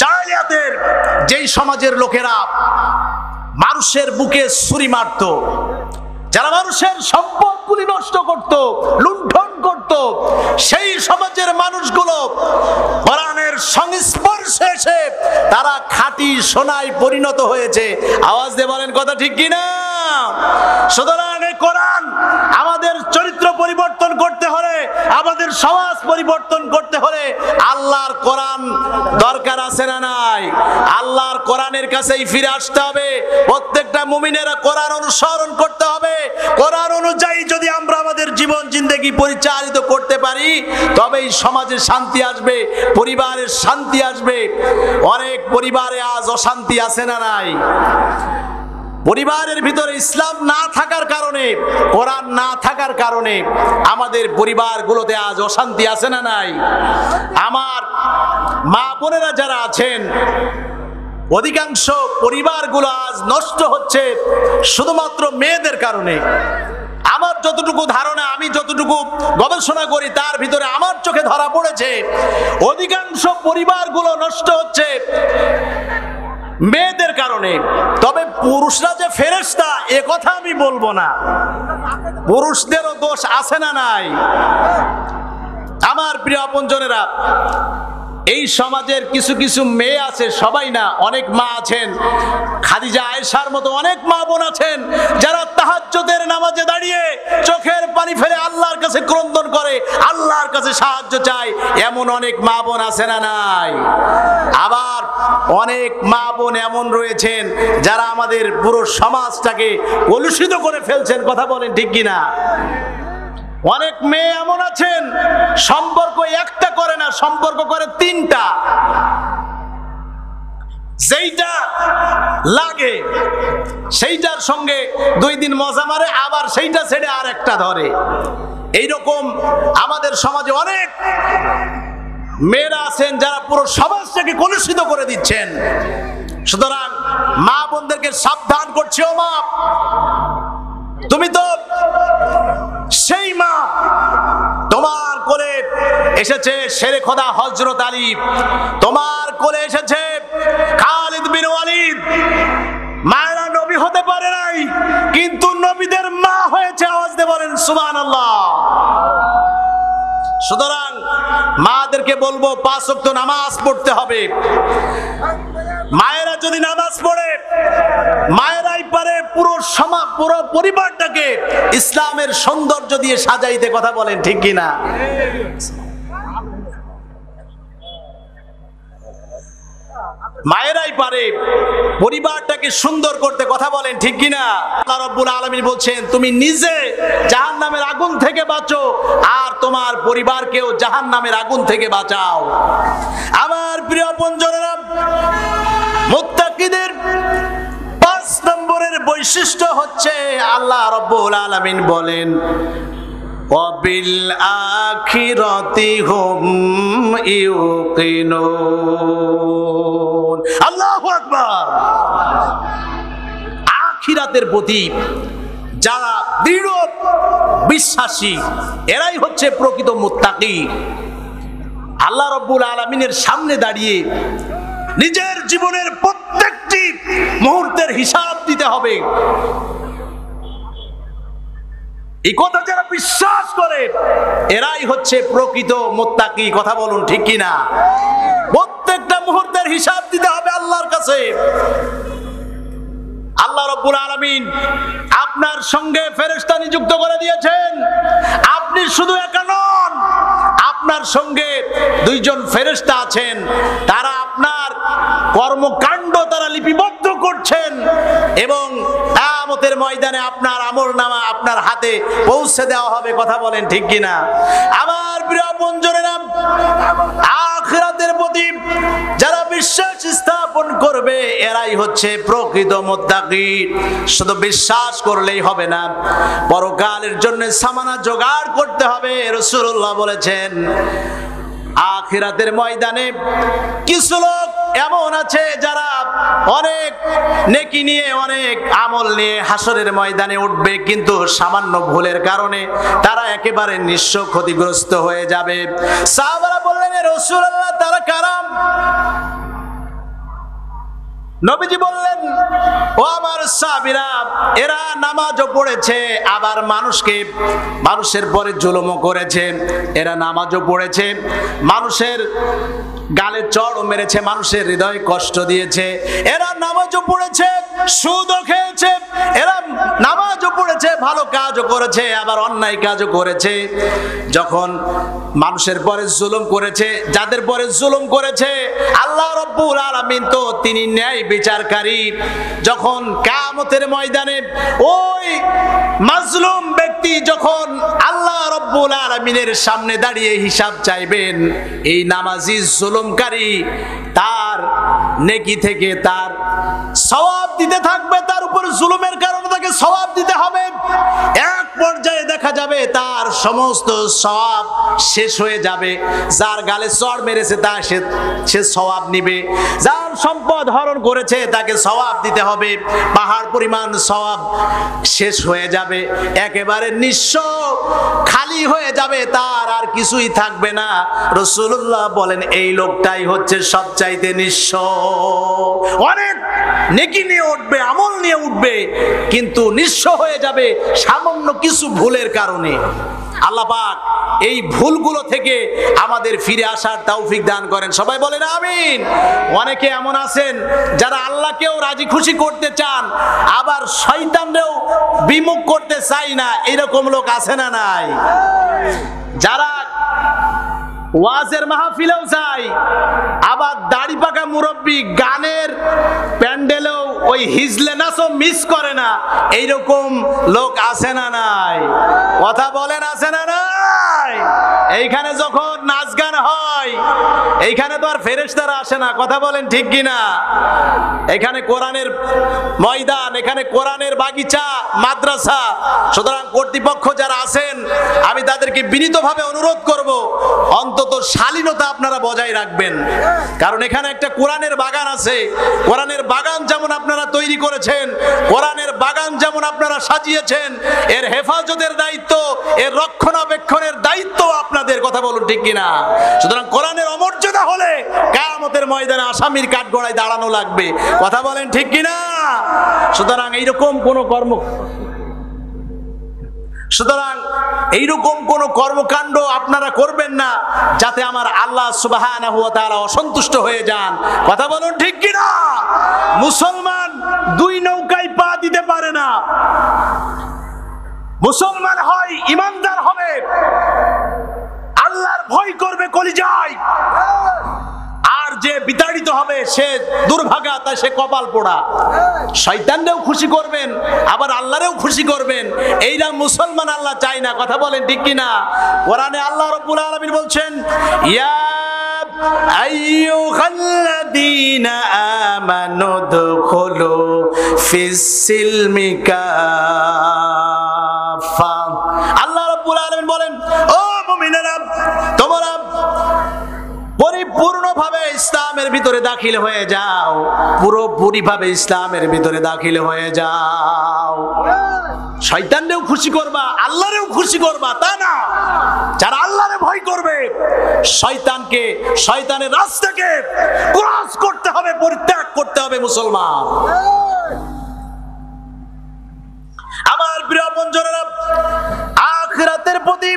জাহেলিয়াতের যেই সমাজের লোকেরা মানুষের বুকে ছুরি মারত, যারা মানুষের সম্পদগুলি নষ্ট করত, লুণ্ঠন করত, সেই সমাজের মানুষগুলো কোরআনের সংস্পর্শে এসে তারা খাঁটি সোনায় পরিণত হয়েছে। আওয়াজ দিয়ে বলেন কথা ঠিক কিনা? সুতরাং এই কোরআন আমাদের চরিত্র পরিবর্তন করতে হলে, আমাদের সমাজ পরিবর্তন করতে হলে আল্লাহর কোরআন দরকার আছে না নাই? আল্লাহর কোরআনের কাছেই ফিরে আসতে হবে। প্রত্যেকটা মুমিনেরা কোরআন অনুসরণ করতে হবে। কোরআন অনুযায়ী যদি আমরা আমাদের জীবন জিন্দেগি পরিচালিত করতে পারি, তবেই সমাজে শান্তি আসবে, পরিবারের শান্তি আসবে। অনেক পরিবারে আজ অশান্তি আছে না নাই? পরিবারের ভিতরে ইসলাম না থাকার কারণে, কোরআন না থাকার কারণে আমাদের পরিবারগুলোতে আজ অশান্তি আছে না নাই? আমার মা বোনেরা যারা আছেন, অধিকাংশ পরিবারগুলো আজ নষ্ট হচ্ছে শুধুমাত্র মেয়েদের কারণে। আমার যতটুকু ধারণা, আমি যতটুকু গবেষণা করি, তার ভিতরে আমার চোখে ধরা পড়েছে অধিকাংশ পরিবারগুলো নষ্ট হচ্ছে মেয়েদের কারণে। তবে পুরুষরা যে ফেরেশতা এ কথা আমি বলবো না, পুরুষদেরও দোষ আছে না নাই? আমার প্রিয় আপনজনেরা, এই সমাজের কিছু কিছু মেয়ে আছে, সবাই না, অনেক মা আছেন, খাদিজা আয়েশার মতো অনেক মা বোন আছেন, যারা তাহাজ্জুদের নামাজে দাঁড়িয়ে চোখের পানি ফেলে আল্লাহর কাছে ক্রন্দন করে, আল্লাহর কাছে সাহায্য চায়। এমন অনেক মা বোন আছে না নাই? আবার অনেক মা বোন এমন রয়েছেন যারা আমাদের পুরো সমাজটাকে কলুষিত করে ফেলছেন। কথা বলেন ঠিক কিনা? অনেক মেয়ে এমন আছেন সম্পর্ক একটা করে না, সম্পর্ক করে তিনটা। যেইটা লাগে সেইটার সঙ্গে 2 দিন মজা মারে, আবার সেইটা ছেড়ে আর একটা ধরে। এইরকম আমাদের সমাজে অনেক মেয়েরা আছেন যারা পুরো সমাজটাকে কলুষিত করে দিচ্ছেন। সুতরাং মা বোনদেরকে সাবধান করছে, ও মা, তুমি তো সেই মা, তোমার কোলে এসেছে শেরে খোদা হযরত আলী, তোমার কোলে এসেছে খালিদ বিন ওয়ালিদ। মায়েরা নবী হতে পারে নাই, কিন্তু নবীদের মা হয়েছে। আওয়াজ দিয়ে বলেন সুবহানাল্লাহ। সুতরাং মাদেরকে বলবো 5 ওয়াক্ত নামাজ পড়তে হবে। মায়েরা যদি নামাজ পড়ে, মায়েরাই পারে পুরো সমাজ, পুরো পরিবারটাকে ইসলামের সৌন্দর্য দিয়ে সাজাইতে। কথা বলেন ঠিক কিনা? মায়েরাই পারে পরিবারটাকে সুন্দর করতে। কথা বলেন ঠিক কিনা? আল্লাহ রাব্বুল আলামিন বলছেন, তুমি নিজে জাহান্নামের আগুন থেকে বাঁচো আর তোমার পরিবারকেও জাহান্নামের আগুন থেকে বাঁচাও। আমার প্রিয় আপনজনেরা, মুত্তাকিদের 5 নম্বরের বৈশিষ্ট্য হচ্ছে, আল্লাহ রাব্বুল আলামিন বলেন, ওয়াবিল আখিরাতি হুম ইউকিনুন। আল্লাহু আকবার। আখিরাতের প্রতি যারা দৃঢ় বিশ্বাসী, এরাই হচ্ছে প্রকৃত মুত্তাকি। আল্লাহ রাব্বুল আলামিনের সামনে দাঁড়িয়ে নিজের জীবনের প্রত্যেকটি মুহূর্তের হিসাব দিতে হবে। এই কথা যারা বিশ্বাস করে, এরাই হচ্ছে প্রকৃত মুত্তাকি। কথা বলুন ঠিক কিনা? প্রত্যেকটা মুহূর্তের হিসাব দিতে হবে আল্লাহর কাছে। আল্লাহ রাব্বুল আলামিন আপনার সঙ্গে ফেরেশতা নিযুক্ত করে দিয়েছেন। আপনি শুধু একা নন, আপনার সঙ্গে দুইজন ফেরেশতা আছেন, তারা আপনার কর্মকাণ্ড তারা লিপিবদ্ধ করছেন এবং কিয়ামতের ময়দানে আপনার আমলনামা আপনার হাতে পৌঁছে দেওয়া হবে। কথা বলেন ঠিক কিনা? আমার প্রিয় বন্ধুরা, আখিরাতের প্রতি যারা বিশ্বাস স্থাপন করবে এরাই হচ্ছে প্রকৃত মুত্তাকি। শুধু বিশ্বাস করলেই হবে না, পরকালের জন্য সামানা জোগাড় করতে হবে। রাসূলুল্লাহ বলেছেন আখিরাতের ময়দানে কিছু লোক এমন আছে যারা অনেক নেকি নিয়ে অনেক আমল নিয়ে হাসরের ময়দানে উঠবে, কিন্তু সামান্য ভুলের কারণে তারা একেবারে নিঃস্ব ক্ষতিগ্রস্ত হয়ে যাবে। সাহাবারা বললেন রাসূলুল্লাহ তারা কারা? নবীজি বললেন ও আমার সাহাবীরা, এরা নামাজও পড়েছে আবার মানুষের পরে জুলুমও করেছে। এরা নামাজও পড়েছে, মানুষের গালে চড়ও মেরেছে, মানুষের হৃদয়ে কষ্ট দিয়েছে। এরা নামাজও পড়েছে, সুদও খেয়েছে। এরা নামাজও পড়েছে, ভালো কাজও করেছে, আবার অন্যায় কাজও করেছে। যখন মানুষের পরে জুলুম করেছে, যাদের পরে জুলুম করেছে, আল্লাহ রাব্বুল আলামিন তো তিনি ন্যায় বিচারকারী। যখন কিয়ামতের ময়দানে ওই মাজলুম ব্যক্তি যখন আল্লাহ রাব্বুল আলামিনের সামনে দাঁড়িয়ে হিসাব চাইবেন, এই নামাজি জুলুমকারী তার নেকি থেকে তার সওয়াব দিতে থাকবে, তার উপর জুলুমের কারণে তাকে সওয়াব দিতে হবে। এক পর্যায়ে দেখা যাবে তার সমস্ত সওয়াব শেষ হয়ে যাবে। যার গালে চড় মেরেছে তা সে সওয়াব নিবে, যার সম্পদ হরণ করেছে তাকে সওয়াব দিতে হবে। পাহাড় পরিমাণ সওয়াব শেষ হয়ে যাবে, একেবারে নিঃস্ব খালি হয়ে যাবে, তার আর কিছুই থাকবে না। রাসূলুল্লাহ বলেন এই লোকটাই হচ্ছে সবচাইতে নিঃস্ব। অনেক নেকি নিয়ে উঠবে, আমল নিয়ে উঠবে, কিন্তু নিঃস্ব হয়ে যাবে সামান্য কিছু ভুলের কারণে। আল্লাহ পাক এই ভুলগুলো থেকে আমাদের ফিরে আসার তৌফিক দান করেন। সবাই বলেন আমিন। অনেকে এমন আছেন যারা আল্লাহকেও রাজি খুশি করতে চান, আবার শয়তানরেও বিমুখ করতে চায় না, এরকম লোক আছে না নাই? যারা ওয়াজের মাহফিলেও যায়, আবার দাড়ি পাকা মুরব্বী গানের প্যান্ডেলেও ওই হিজলে নাচও মিস করে না, এইরকম লোক আছে না নাই? কথা বলেন আছে না নাই? এইখানে যখন নাচ গান হয়, এইখানে তো আর ফেরেশতারা আসে না। কথা বলেন ঠিক কিনা? এখানে কোরআনের ময়দান, এখানে কোরআনের বাগিচা, মাদ্রাসা। সুতরাং কর্তৃপক্ষ যারা আছেন, আমি তাদেরকে বিনীতভাবে অনুরোধ করব অন্তত শালীনতা আপনারা বজায় রাখবেন, কারণ এখানে একটা কোরআনের বাগান আছে। কোরআনের বাগান যেমন আপনারা তৈরি করেছেন, কোরআনের বাগান যেমন আপনারা সাজিয়েছেন, এর হেফাজতের দায়িত্ব, এর রক্ষণাবেক্ষণের দায়িত্ব আপনাদের। কথা বলুন ঠিক কিনা? সুতরাং কোরআনের অমর্যাদা হলে কিয়ামতের ময়দানে আসামির কাঠগড়ায় দাঁড়ানো লাগবে। কথা বলেন ঠিক কিনা? সুতরাং এইরকম কোন কর্মকাণ্ড আপনারা করবেন না যাতে আমার আল্লাহ সুবহানাহু ওয়া তাআলা অসন্তুষ্ট হয়ে যান। কথা বলুন ঠিক কিনা? মুসলমান দুই নৌকায় পা দিতে পারে না। মুসলমান হয় ইমানদার হবে, আল্লাহর ভয় করবে কলিজায়, আর যে বিতাড়িত হবে সে দুর্ভাগা, তা সে কপাল পোড়া। শয়তানকেও খুশি করবেন, আবার আল্লাহরেও খুশি করবেন, এইরা মুসলমান আল্লাহ চায় না। কথা বলেন ঠিক কিনা? কোরআনে আল্লাহ রাব্বুল আলামিন বলছেন, ইয়া আইয়ুহাল্লাযীনা আমানু দুখুলু ফিস-সিলমি কাফা। আল্লাহ রাব্বুল আলামিন বলেন, ও মুমিনেরা, তোমরা পরিপূর্ণভাবে ইসলামের ভিতরে দাখিল হয়ে যাও, পুরোপুরিভাবে ইসলামের ভিতরে দাখিল হয়ে যাও। শয়তানকেও খুশি করবা, আল্লাহরেও খুশি করবা, তা না। যারা আল্লাহরে ভয় করবে, শয়তানের রাস্তাকে ক্রস করতে হবে, পরিত্যাগ করতে হবে মুসলমান। আমার প্রিয় বন্ধুরা, আখিরাতের প্রতি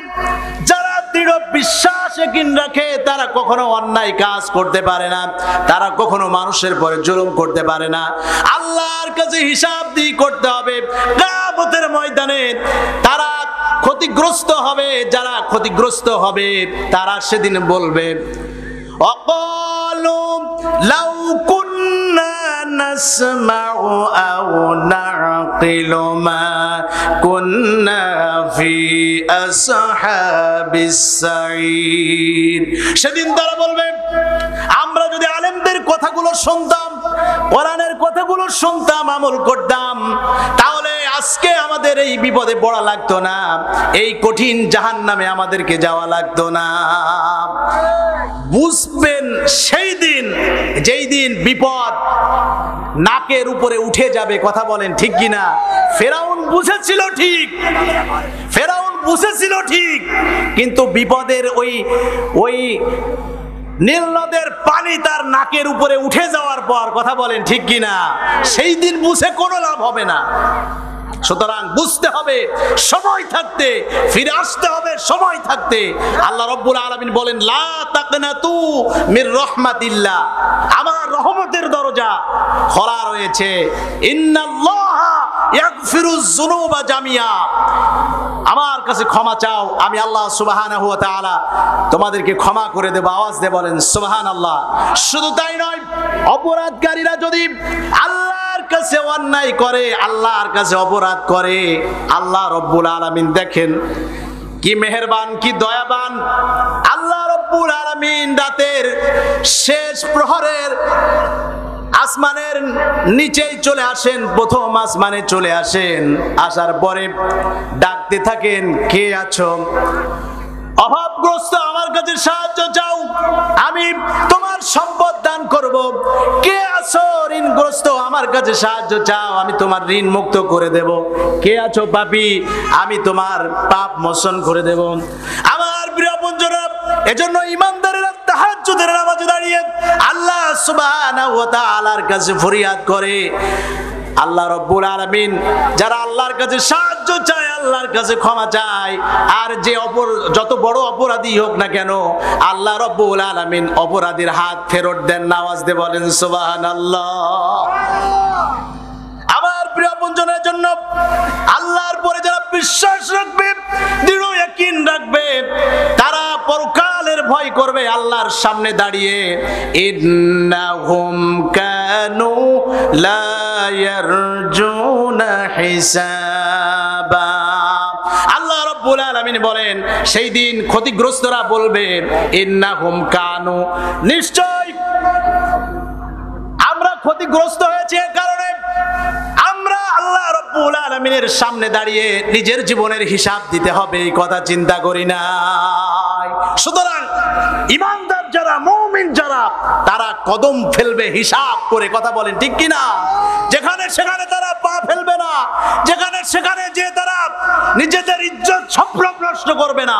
যারা দৃঢ় বিশ্বাস ইয়াকিন রাখে, তারা কখনো অন্যায় কাজ করতে পারে না, তারা কখনো মানুষের পরে জুলুম করতে পারে না। আল্লাহর কাছে হিসাব দিয়ে করতে হবে। কিয়ামতের ময়দানে তারা ক্ষতিগ্রস্ত হবে। যারা ক্ষতিগ্রস্ত হবে তারা সেদিন বলবে অকালু লাউ কুন্না নাসমাউ আও নাকিলু মা কুন্না ফি আসহাবিস সাঈর। সেদিন তারা বলবে আমরা যদি আলেমদের কথাগুলো শুনতাম, কোরআনের কথাগুলো শুনতাম, আমল করতাম, তাহলে আজকে আমাদের এই বিপদে পড়া লাগতো না, এই কঠিন জাহান্নামে আমাদেরকে যাওয়া লাগতো না। বুঝবেন সেই দিন, যেই দিন বিপদ নাকের উপরে উঠে যাবে। কথা বলেন ঠিক কিনা? ফেরাউন বুঝেছিল ঠিক, ফেরাউন বুঝেছিল ঠিক, কিন্তু বিপদের ওই নীল নদের পানি তার নাকের উপরে উঠে যাওয়ার পর, কথা বলেন ঠিক কিনা, সেই দিন বুঝে কোনো লাভ হবে না। সুতরাং বুঝতে হবে সময় থাকতে, ফিরে আসতে হবে সময় থাকতে। আল্লাহ রাব্বুল আলামিন বলেন লা তাকনাতু মির রাহমাতিল্লাহ, আমার রহমতের দরজা খোলা রয়েছে। ইন্নাল্লাহা ইয়াগফিরুয যুনুবা জামিয়া, আমার কাছে ক্ষমা চাও, আমি আল্লাহ সুবহানাহু ওয়া তাআলা তোমাদেরকে ক্ষমা করে দেব। আওয়াজ দিয়ে বলেন সুবহানাল্লাহ। শুধু তাই নয়, অপরাধকারীরা যদি আল্লাহর কাছে অন্যায় করে, আল্লাহর কাছে অপরাধ করে, আল্লাহ রব্বুল আলামিন দেখেন কি মেহেরবান, কি দয়াবান। আল্লাহ রব্বুল আলামিন রাতের শেষ প্রহরের আসমানের নিচেই চলে আসেন, প্রথম আসমানে চলে আসেন। আসার পরে ডাকতে থাকেন, কে আছো? অভাবগ্রস্ত, আমার কাছে সাহায্য চাও, আমি তোমার সম্পদ দান করব। কে আছো ঋণগ্রস্ত? আমার কাছে সাহায্য চাও, আমি তোমার ঋণ মুক্ত করে দেব। কে আছো পাপী? আমি তোমার পাপ মোচন করে দেব। আমার প্রিয় বন্ধুরা, এজন্য ঈমানদারেরা তাহাজ্জুদের নামাজে দাঁড়িয়ে আল্লাহ সুবহানাহু ওয়া তাআলার কাছে ফরিয়াদ করে। আল্লাহ রাব্বুল আলামিন যারা আল্লাহর কাছে সাহায্য চায়, আল্লাহর কাছে ক্ষমা চায়, আর যে যত বড় অপরাধী হোক না কেন, আল্লাহ রাব্বুল আলামিন অপরাধীর হাত ফেরত দেন। নামাজ দিয়ে বলেন সুবহানাল্লাহ। আমার প্রিয় বন্ধুদের জন্য আল্লাহর পরে যারা বিশ্বাস রাখবে, দৃঢ় ইয়াকিন রাখবে, তারা পরকালের ভয় করবে আল্লাহর সামনে দাঁড়িয়ে। ইন্নাহুম কানু লা ইয়ারজুনা হিসাবা। আল্লাহ রাব্বুল আলামিন বলেন সেই দিন ক্ষতিগ্রস্তরা বলবে ইন্নাহুম কানু, নিশ্চয় আমরা ক্ষতিগ্রস্ত হয়েছে, কারণে আমরা আল্লাহ রাব্বুল আলামিনের সামনে দাঁড়িয়ে নিজের জীবনের হিসাব দিতে হবে, এই কথা চিন্তা করি না। সুতরাং ঈমানদার যারা, মুমিন যারা, তারা কদম ফেলবে হিসাব করে। কথা বলেন ঠিক কিনা? যেখানে সেখানে তারা পা ফেলবে না, যেখানে সেখানে যে তারা নিজেদের ইজ্জত সম্ভ্রম নষ্ট করবে না।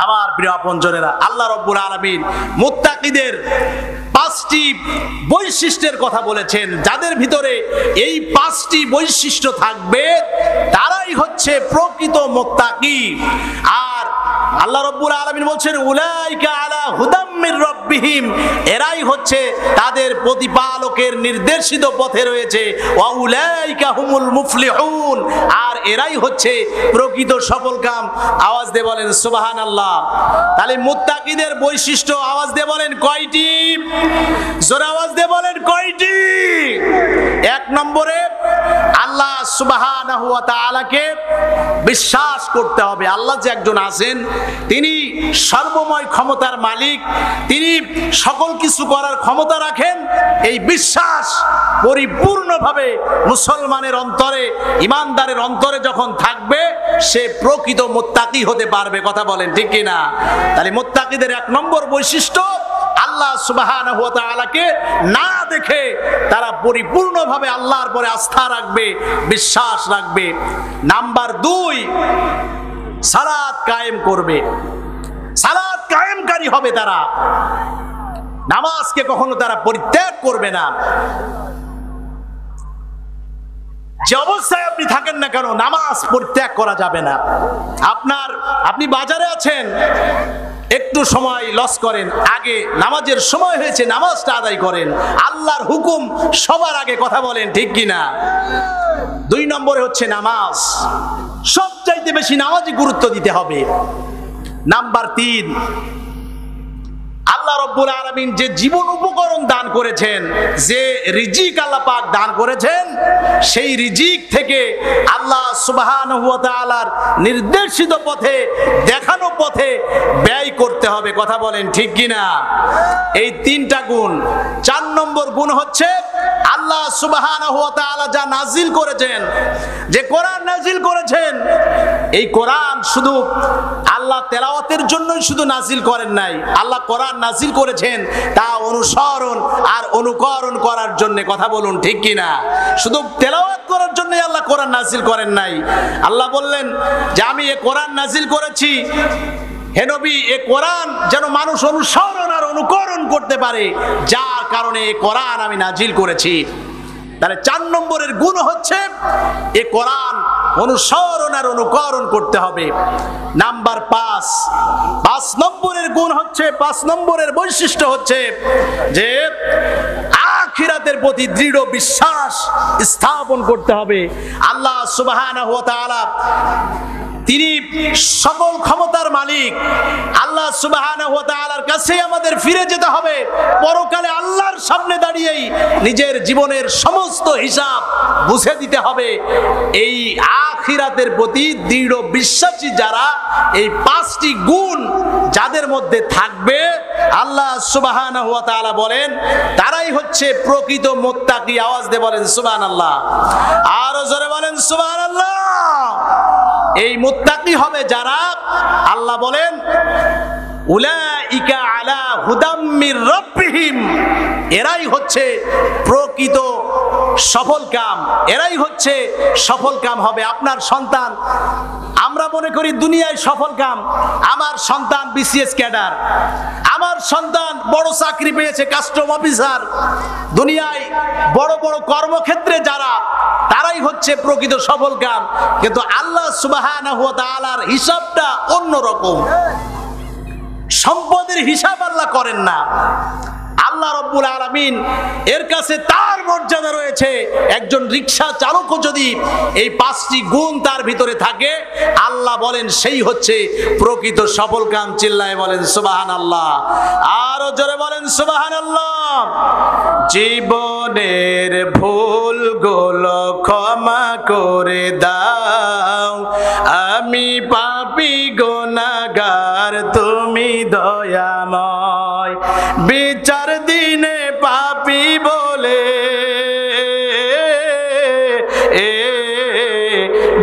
আমার প্রিয় আপনজনেরা, আল্লাহ রাব্বুল আলামিন মুত্তাকিদের 5টি বৈশিষ্ট্যের কথা বলেছেন। যাদের ভিতরে এই 5টি বৈশিষ্ট্য থাকবে তারাই হচ্ছে প্রকৃত মুত্তাকি। আর আল্লাহ রাব্বুল আলামিন বলছেন উলাইকা আলা হুদাম মির রাব্বিহিম, এরাই হচ্ছে তাদের প্রতিপালকের নির্দেশিত পথে রয়েছে। ওয়া উলাইকা হুমুল মুফলিহুন, আর এরাই হচ্ছে প্রকৃত সফলকাম। আওয়াজ দিয়ে বলেন সুবহানাল্লাহ। তাহলে মুত্তাকিদের বৈশিষ্ট্য আওয়াজ দিয়ে বলেন কয়টি? জোরে আওয়াজ দিয়ে বলেন কয়টি? 1 নম্বরে আল্লাহ সুবহানাহু ওয়া তাআলাকে বিশ্বাস করতে হবে। আল্লাহ যে একজন আছেন, তিনি সর্বময় ক্ষমতার মালিক, তিনি সকল কিছু করার ক্ষমতা রাখেন। এই বিশ্বাস পরিপূর্ণভাবে মুসলমানের অন্তরে, ঈমানদারের অন্তরে যখন থাকবে, সে প্রকৃত মুত্তাকি হতে পারবে। কথা বলেন ঠিক কিনা? তাহলে মুত্তাকিদের 1 নম্বর বৈশিষ্ট্য, আল্লাহ সুবহানাহু ওয়া তাআলাকে না দেখে তারা পরিপূর্ণভাবে আল্লাহর পরে আস্থা রাখবে, বিশ্বাস রাখবে। নাম্বার 2, সালাত কায়েম করবে, সালাত কায়েমকারী হবে তারা। নামাজকে কখনো তারা পরিত্যাগ করবে না। যে অবস্থায় আপনি থাকেন না কেন, নামাজ পরিত্যাগ করা যাবে না। আপনি বাজারে আছেন, একটু সময় লস করেন, আগে নামাজের সময় হয়েছে নামাজটা আদায় করেন। আল্লাহর হুকুম সবার আগে। কথা বলেন ঠিক কিনা? 2 নম্বরে হচ্ছে নামাজ। সবচাইতে বেশি নামাজে গুরুত্ব দিতে হবে। নাম্বার 3, আল্লাহ রাব্বুল আলামিন যে জীবন উপকরণ দান করেছেন, যে রিজিক আল্লাহ পাক দান করেছেন, সেই রিজিক থেকে আল্লাহ সুবহানাহু ওয়া তাআলার নির্দেশিত পথে, দেখানো পথে ব্যয় করতে হবে। কথা বলেন ঠিক কিনা? এই 3টা গুণ। 4 নম্বর গুণ হচ্ছে আল্লাহ সুবহানাহু ওয়া তাআলা যা নাজিল করেছেন, যে কোরআন নাজিল করেছেন, এই কোরআন শুধু আল্লাহ তেলাওয়াতের জন্যই শুধু নাজিল করেন নাই। আল্লাহ কোরআন নাজিল করেছেন তা অনুসরণ আর অনুকরণ করার জন্য। কথা বলুন ঠিক কিনা? শুধু তেলাওয়াত করার জন্য আল্লাহ কোরআন নাজিল করেন নাই। আল্লাহ বললেন যে আমি এই কোরআন নাজিল করেছি, হে নবী, এই কোরআন যেন মানুষ অনুসরণ আর অনুকরণ করতে পারে, যার কারণে এই কোরআন আমি নাজিল করেছি। তাহলে 4 নম্বরের গুণ হচ্ছে এই কোরআন অনুসরণ আর অনুকরণ করতে হবে। নাম্বার 5 নম্বরের গুণ হচ্ছে, 5 নম্বরের বৈশিষ্ট্য হচ্ছে যে আখিরাতের প্রতি দৃঢ় বিশ্বাস স্থাপন করতে হবে। আল্লাহ সুবহানাহু ওয়া তাআলা তিনি সকল ক্ষমতার মালিক। আল্লাহ সুবহানাহু ওয়া তাআলার কাছে আমাদের ফিরে যেতে হবে। পরকালে আল্লাহর সামনে দাঁড়িয়েই নিজের জীবনের সমস্ত হিসাব বুঝে দিতে হবে। এই আখিরাতের প্রতি দৃঢ় বিশ্বাসী যারা, এই 5টি গুণ যাদের মধ্যে থাকবে, আল্লাহ সুবহানাহু ওয়া তাআলা বলেন তারাই হচ্ছে প্রকৃত মুত্তাকি। আওয়াজ দিয়ে বলেন সুবহানাল্লাহ। আরো জোরে বলেন সুবহানাল্লাহ। এই মুত্তাকি হবে যারা, আল্লাহ বলেন উলাইকা আলা হুদাম মির রাব্বিহিম, এরাই হচ্ছে প্রকৃত সফল কাম, এরাই হচ্ছে সফল কাম হবে। আপনার সন্তান, আমরা মনে করি দুনিয়ায় সফল কাম, আমার সন্তান বিসিএস ক্যাডার, আমার সন্তান বড় চাকরি পেয়েছে কাস্টম অফিসার। দুনিয়ায় বড় বড় কর্মক্ষেত্রে যারা, তারাই হচ্ছে প্রকৃত সফল কাম। কিন্তু আল্লাহ সুবহানাহু ওয়া তাআলার হিসাবটা অন্যরকম। সম্পদের হিসাব আল্লাহ করেন না। আল্লাহ রাব্বুল আলামিন এর কাছে তার মর্যাদা রয়েছে। একজন রিকশা চালকও যদি এই 5টি গুণ তার ভিতরে থাকে, আল্লাহ বলেন সেই হচ্ছে প্রকৃত সফল কাম। চিল্লায় বলেন সুবহানাল্লাহ। আরো জোরে বলেন সুবহানাল্লাহ। জীবনের ভুলগুলো ক্ষমা করে দাও, আমি পাপী গুনাহগার, তুমি দয়াময়। বিচার দিনে পাপী বলে,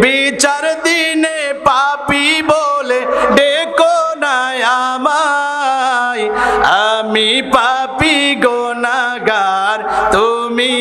বিচার দিনে পাপী বলে ডেকো না আমায়, আমি পাপী গুনাহগার, তুমি